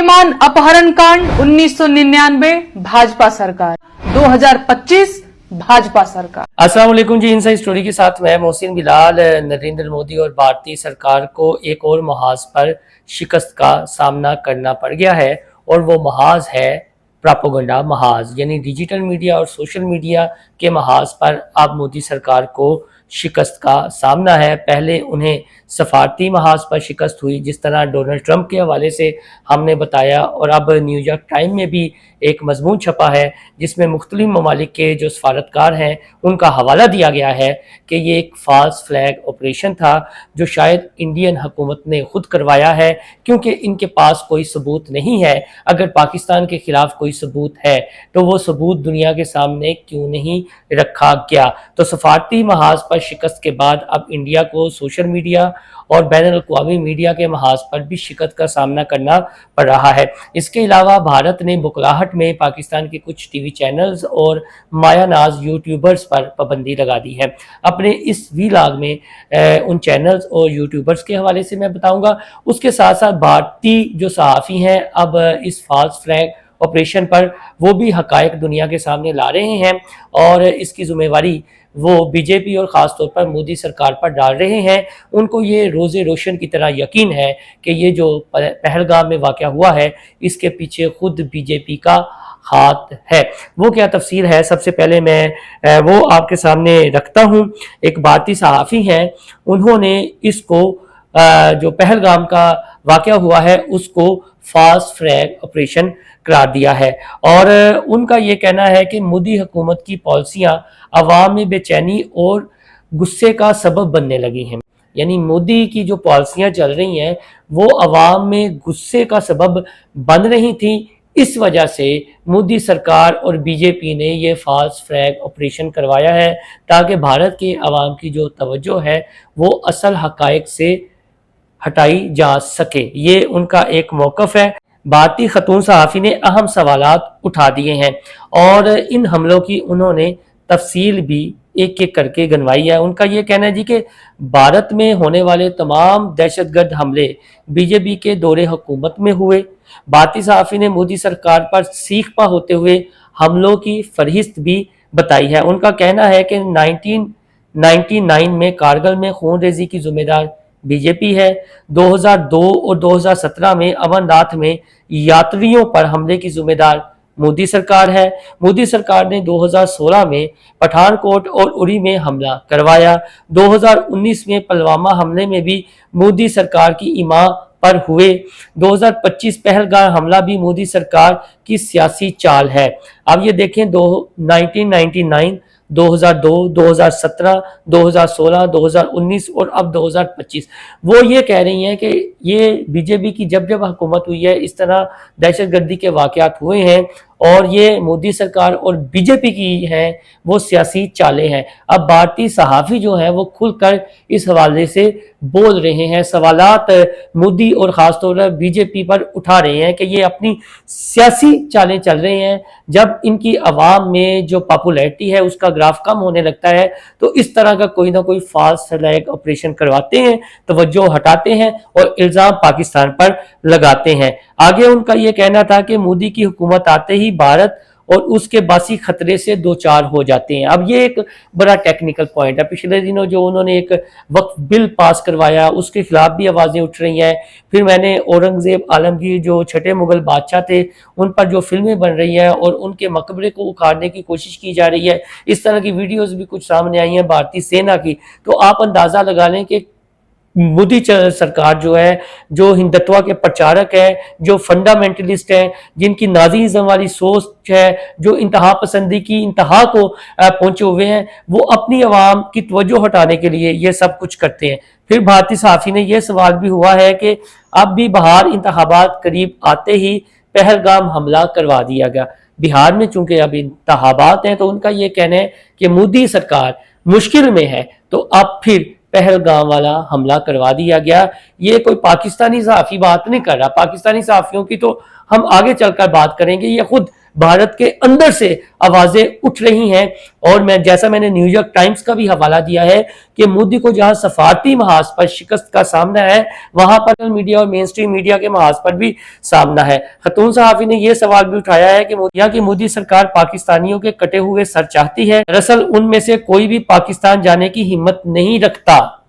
स्वाभिमान अपहरण कांड 1999 भाजपा सरकार, 2025 भाजपा सरकार। अस्सलाम वालेकुम जी। इनसाइड स्टोरी के साथ मैं मोहसिन बिलाल। नरेंद्र मोदी और भारतीय सरकार को एक और महाज पर शिकस्त का सामना करना पड़ गया है और वो महाज है प्रोपेगेंडा महाज, यानी डिजिटल मीडिया और सोशल मीडिया के महाज पर अब मोदी सरकार को शिकस्त का सामना है। पहले उन्हें सफारती महाज पर शिकस्त हुई, जिस तरह डोनाल्ड ट्रंप के हवाले से हमने बताया, और अब न्यूयॉर्क टाइम में भी एक मजमून छपा है जिसमें मुख्तलिफ ममालिक के जो सफारतकार हैं उनका हवाला दिया गया है कि ये एक फाल्स फ्लैग ऑपरेशन था जो शायद इंडियन हुकूमत ने खुद करवाया है, क्योंकि इनके पास कोई सबूत नहीं है। अगर पाकिस्तान के खिलाफ कोई सबूत है तो वो सबूत दुनिया के सामने क्यों नहीं रखा गया। तो सफारती महाज पर शिकस्त के बाद अब इंडिया को सोशल मीडिया और बैनुल-अक़वामी मीडिया के महाज पर भी शिकस्त का सामना करना पड़ रहा है। इसके अलावा भारत ने बुकलाहट में पाकिस्तान के कुछ टीवी चैनल्स और मायानाज यूट्यूबर्स पर पाबंदी लगा दी है। अपने इस वीलॉग में उन चैनल्स और यूट्यूबर्स के हवाले से मैं बताऊंगा। उसके साथ साथ भारतीय जो सहाफ़ी हैं अब इस फाल्स फ्लैग ऑपरेशन पर वो भी हकायक दुनिया के सामने ला रहे हैं और इसकी जिम्मेवारी वो बीजेपी और ख़ास तौर पर मोदी सरकार पर डाल रहे हैं। उनको ये रोज़े रोशन की तरह यकीन है कि ये जो पहलगाम में वाक़या हुआ है इसके पीछे खुद बीजेपी का हाथ है। वो क्या तफसील है, सबसे पहले मैं वो आपके सामने रखता हूँ। एक भारतीय सहाफ़ी हैं, उन्होंने इसको जो पहलगाम का वाक़या हुआ है उसको फास्ट फ्लैग ऑपरेशन करार दिया है और उनका ये कहना है कि मोदी हुकूमत की पॉलिसियाँ अवाम में बेचैनी और गुस्से का सबब बनने लगी हैं। यानी मोदी की जो पॉलिसियाँ चल रही हैं वो अवाम में गुस्से का सबब बन रही थी। इस वजह से मोदी सरकार और बीजेपी ने ये फाल्स फ्लैग ऑपरेशन करवाया है ताकि भारत के अवाम की जो तवज्जो है वो असल हकायक से हटाई जा सके। ये उनका एक मौक़िफ़ है। भारतीय खतून सहाफ़ी ने अहम सवालात उठा दिए हैं और इन हमलों की उन्होंने तफसील भी एक एक करके गिनवाई है। उनका ये कहना है जी कि भारत में होने वाले तमाम दहशतगर्द हमले बीजेपी के दौरे हुकूमत में हुए। भारतीय सहाफ़ी ने मोदी सरकार पर सीखपा होते हुए हमलों की फहरिस्त भी बताई है। उनका कहना है कि 1999 में कारगिल में खून रेजी की जिम्मेदार बीजेपी है। 2002 और 2017 में अमरनाथ में यात्रियों पर हमले की जिम्मेदार मोदी सरकार है। मोदी सरकार ने 2016 में पठानकोट और उरी में हमला करवाया। 2019 में पुलवामा हमले में भी मोदी सरकार की इमा पर हुए। 2025 पहलगाम हमला भी मोदी सरकार की सियासी चाल है। अब ये देखें 1999, 2002, 2017, 2016, 2019 और अब 2025 वो ये कह रही हैं कि ये बीजेपी की जब जब हुकूमत हुई है इस तरह दहशतगर्दी के वाक़यात हुए हैं और ये मोदी सरकार और बीजेपी की हैं वो सियासी चालें हैं। अब भारतीय सहाफ़ी जो हैं वो खुलकर इस हवाले से बोल रहे हैं, सवालात मोदी और ख़ास तौर पर बीजेपी पर उठा रहे हैं कि ये अपनी सियासी चालें चल रहे हैं। जब इनकी आवाम में जो पॉपुलैरिटी है उसका ग्राफ कम होने लगता है तो इस तरह का कोई ना कोई फाल्स फ्लैग ऑपरेशन करवाते हैं, तवज्जो हटाते हैं और इल्ज़ाम पाकिस्तान पर लगाते हैं। आगे उनका ये कहना था कि मोदी की हुकूमत आते ही भारत और उसके बासी खतरे से दो चार हो जाते हैं। अब ये एक बड़ा टेक्निकल पॉइंट है। पिछले दिनों जो उन्होंने एक वक्फ बिल पास करवाया उसके खिलाफ भी आवाज़ें उठ रही हैं। फिर मैंने औरंगज़ेब आलमगीर जो छठे मुगल बादशाह थे उन पर जो फिल्में बन रही हैं और उनके मकबरे को उखाड़ने की कोशिश की जा रही है, इस तरह की वीडियोस भी कुछ सामने आई हैं भारतीय सेना की। तो आप अंदाज़ा लगा लें कि मोदी सरकार जो है, जो हिंदुत्व के प्रचारक है, जो फंडामेंटलिस्ट हैं, जिनकी नाज़ीज़्म वाली सोच है, जो इंतहा पसंदी की इंतहा को पहुंचे हुए हैं, वो अपनी आवाम की तवज्जो हटाने के लिए ये सब कुछ करते हैं। फिर भारतीय सहाफ़ी ने यह सवाल भी हुआ है कि अब भी बिहार इंतखाबात करीब आते ही पहलगाम हमला करवा दिया गया। बिहार में चूंकि अब इंतखाबात हैं तो उनका ये कहना है कि मोदी सरकार मुश्किल में है तो अब फिर पहलगाम वाला हमला करवा दिया गया। ये कोई पाकिस्तानी सहाफ़ी बात नहीं कर रहा। पाकिस्तानी सहाफ़ियों की तो हम आगे चलकर बात करेंगे। ये खुद भारत के अंदर से आवाजें उठ रही हैं। और जैसा मैंने न्यूयॉर्क टाइम्स का भी हवाला दिया है कि मोदी को जहां सफारती महाज पर शिकस्त का सामना है, वहां पर मीडिया और मेन स्ट्रीम मीडिया के महाज पर भी सामना है। खतून सहाफी ने यह सवाल भी उठाया है कि मोदी सरकार पाकिस्तानियों के कटे हुए सर चाहती है, दरअसल उनमें से कोई भी पाकिस्तान जाने की हिम्मत नहीं रखता।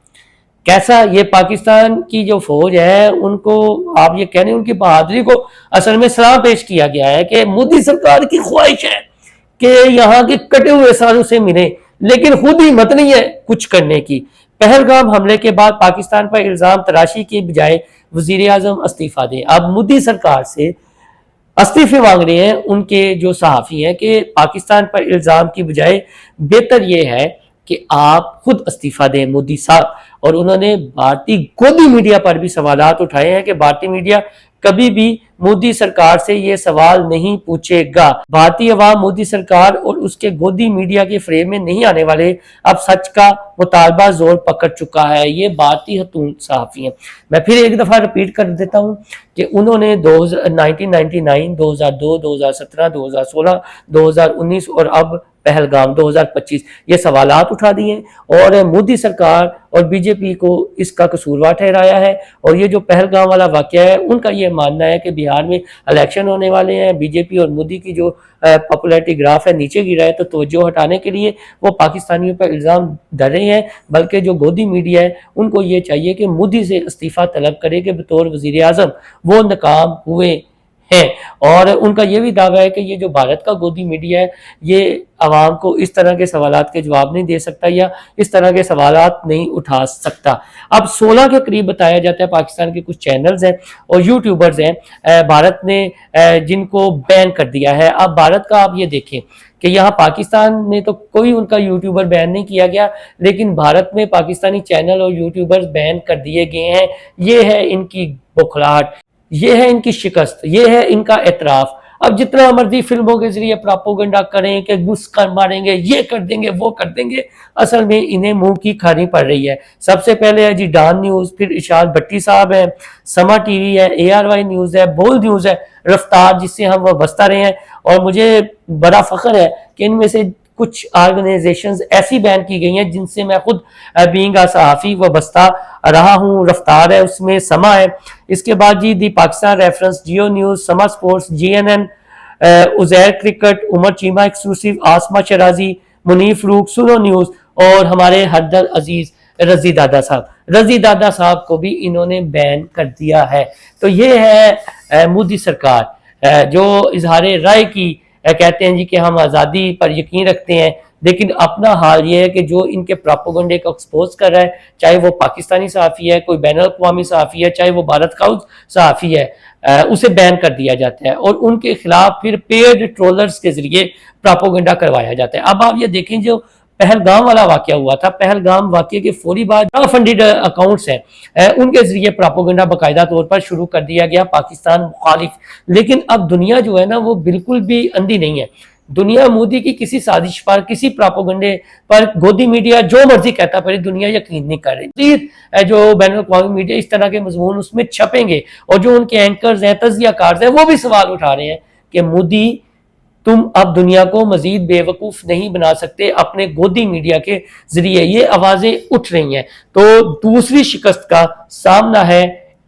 कैसा ये पाकिस्तान की जो फौज है, उनको आप ये कह रहे हैं उनकी बहादुरी को असल में सलाम पेश किया गया है कि मोदी सरकार की ख्वाहिश है कि यहाँ के कटे हुए सारों से मिले, लेकिन खुद हिम्मत नहीं है कुछ करने की। पहलगाम हमले के बाद पाकिस्तान पर इल्जाम तराशी के बजाय वजीर आजम इस्तीफा दें। अब मोदी सरकार से इस्तीफे मांग रहे हैं उनके जो सहाफी हैं कि पाकिस्तान पर इल्जाम की बजाय बेहतर ये है कि आप खुद इस्तीफा दें मोदी साहब। और उन्होंने भारतीय गोदी मीडिया पर भी सवालात उठाए हैं कि भारतीय मीडिया कभी भी मोदी सरकार से ये सवाल नहीं पूछेगा। भारतीय अवाम मोदी सरकार और उसके गोदी मीडिया के फ्रेम में नहीं आने वाले। अब सच का मुतालबा जोर पकड़ चुका है। ये भारतीय खतून सहाफी हैं। मैं फिर एक दफा रिपीट कर देता हूं कि उन्होंने 1999, 2002, 2017, 2016, 2019 और अब पहलगाम 2025 ये सवालात उठा दिए और मोदी सरकार और बीजेपी को इसका कसूरवार ठहराया है। और ये जो पहलगाम वाला वाकया है, उनका ये मानना है कि बिहार में इलेक्शन होने वाले हैं, बीजेपी और मोदी की जो पॉपुलैरिटी ग्राफ है नीचे गिरा है, तो तवज्जो हटाने के लिए वो पाकिस्तानियों पर इल्जाम धर रहे हैं। बल्कि जो गोदी मीडिया है उनको ये चाहिए कि मोदी से इस्तीफा तलब करे कि बतौर वजीर आजम वो नाकाम हुए हैं। और उनका ये भी दावा है कि ये जो भारत का गोदी मीडिया है, ये आवाम को इस तरह के सवालात के जवाब नहीं दे सकता या इस तरह के सवालात नहीं उठा सकता। अब 16 के करीब बताया जाता है पाकिस्तान के कुछ चैनल्स हैं और यूट्यूबर्स हैं भारत ने जिनको बैन कर दिया है। अब भारत का आप ये देखें कि यहाँ पाकिस्तान में तो कोई उनका यूट्यूबर बैन नहीं किया गया, लेकिन भारत में पाकिस्तानी चैनल और यूट्यूबर्स बैन कर दिए गए हैं। ये है इनकी बौखलाहट, ये है इनकी शिकस्त, ये है इनका एतराफ। अब जितना मर्जी फिल्मों के जरिए प्रोपेगेंडा करें कि घुस कर मारेंगे, ये कर देंगे, वो कर देंगे, असल में इन्हें मुंह की खानी पड़ रही है। सबसे पहले है जी डान न्यूज, फिर इशाद भट्टी साहब है, समा टीवी है, ARY न्यूज है, बोल न्यूज है, रफ्तार जिससे हम वाबस्ता रहे हैं। और मुझे बड़ा फख्र है कि इनमें से कुछ ऑर्गेनाइजेशंस ऐसी बैन की गई हैं जिनसे मैं खुद बीइंग अ सहाफी वाबस्ता रहा हूँ। रफ्तार है, उसमें समा है, इसके बाद जी the Pakistan reference, Geo news, Samaa sports, GNN, Uzair cricket, Umar Cheema exclusive, Asma Shirazi, Munif Farooq, Suno news और हमारे हरदल अजीज रजी दादा साहब। रजी दादा साहब को भी इन्होंने बैन कर दिया है। तो ये है मोदी सरकार जो इजहार राय की कहते हैं जी कि हम आज़ादी पर यकीन रखते हैं, लेकिन अपना हाल ये है कि जो इनके प्रोपेगेंडे को एक्सपोज कर रहा है, चाहे वो पाकिस्तानी सहाफ़ी है, कोई बैनुल अक़वामी सहाफ़ी है, चाहे वो भारत का सहाफ़ी है, उसे बैन कर दिया जाता है और उनके खिलाफ फिर पेड ट्रोलर्स के जरिए प्रोपेगेंडा करवाया जाता है। अब आप ये देखें जो पहलगाम वाला वाकया हुआ था, पहलगाम वाकये के फौरी बाद फंडेड अकाउंट्स हैं उनके जरिए प्रोपेगेंडा बाकायदा तौर पर शुरू कर दिया गया पाकिस्तान मुखालिफ। लेकिन अब दुनिया जो है ना वो बिल्कुल भी अंधी नहीं है। दुनिया मोदी की किसी साजिश पर, किसी प्रोपेगेंडे पर गोदी मीडिया जो मर्जी कहता पर दुनिया यकीन नहीं कर रही। जो बैनुल अक़वामी मीडिया इस तरह के मजमून उसमें छपेंगे और जो उनके एंकर्स हैं, तज़कियाकार हैं, वो भी सवाल उठा रहे हैं कि मोदी तुम अब दुनिया को मजीद बेवकूफ नहीं बना सकते अपने गोदी मीडिया के जरिए। ये आवाजें उठ रही हैं। तो दूसरी शिकस्त का सामना है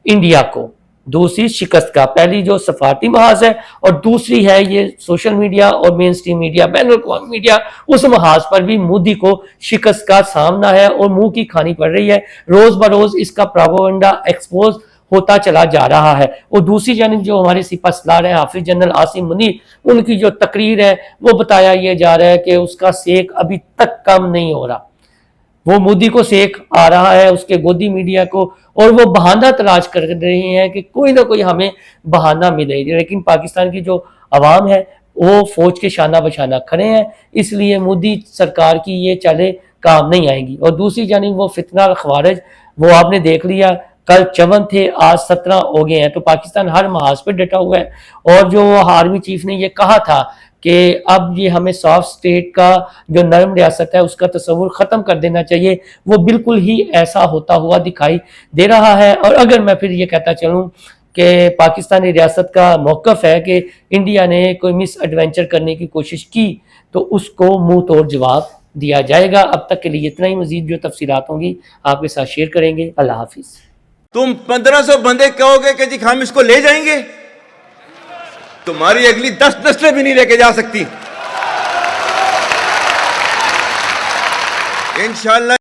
इंडिया को, दूसरी शिकस्त का, पहली जो सफारती महाज है और दूसरी है ये सोशल मीडिया और मेन स्ट्रीम मीडिया, बैनुल अक़वामी मीडिया, उस महाज पर भी मोदी को शिकस्त का सामना है और मुंह की खानी पड़ रही है। रोज बरोज इसका प्रोपेगेंडा एक्सपोज होता चला जा रहा है। और दूसरी जानिब जो हमारे सिपा सलार है हाफिज जनरल आसिम मुनीर, उनकी जो तकरीर है वो बताया यह जा रहा है कि उसका सेक अभी तक कम नहीं हो रहा। वो मोदी को सेक आ रहा है, उसके गोदी मीडिया को, और वो बहाना तलाश कर रहे हैं कि कोई ना कोई हमें बहाना मिले। लेकिन पाकिस्तान की जो अवाम है वो फौज के शाना बशाना खड़े हैं, इसलिए मोदी सरकार की ये चालें काम नहीं आएंगी। और दूसरी जानिब वो फितना ख़वारिज, वो आपने देख लिया, कल 54 थे, आज 17 हो गए हैं। तो पाकिस्तान हर महाज पर डटा हुआ है। और जो आर्मी चीफ ने ये कहा था कि अब ये हमें सॉफ्ट स्टेट का जो नरम रियासत है उसका तस्वुर ख़त्म कर देना चाहिए, वो बिल्कुल ही ऐसा होता हुआ दिखाई दे रहा है। और अगर मैं फिर ये कहता चलूँ کہ پاکستانی ریاست کا موقف ہے کہ انڈیا نے کوئی مس ایڈونچر کرنے کی کوشش کی تو اس کو منہ توڑ جواب دیا جائے گا. اب تک کے لیے اتنا ہی. مزید جو تفصیلات ہوں گی آپ کے ساتھ شیئر کریں گے. اللہ حافظ. تم 1500 بندے کہو گے کہ جی ہم اس کو لے جائیں گے, تمہاری اگلی 10 نسلیں بھی نہیں لے کے جا سکتی انشاءاللہ.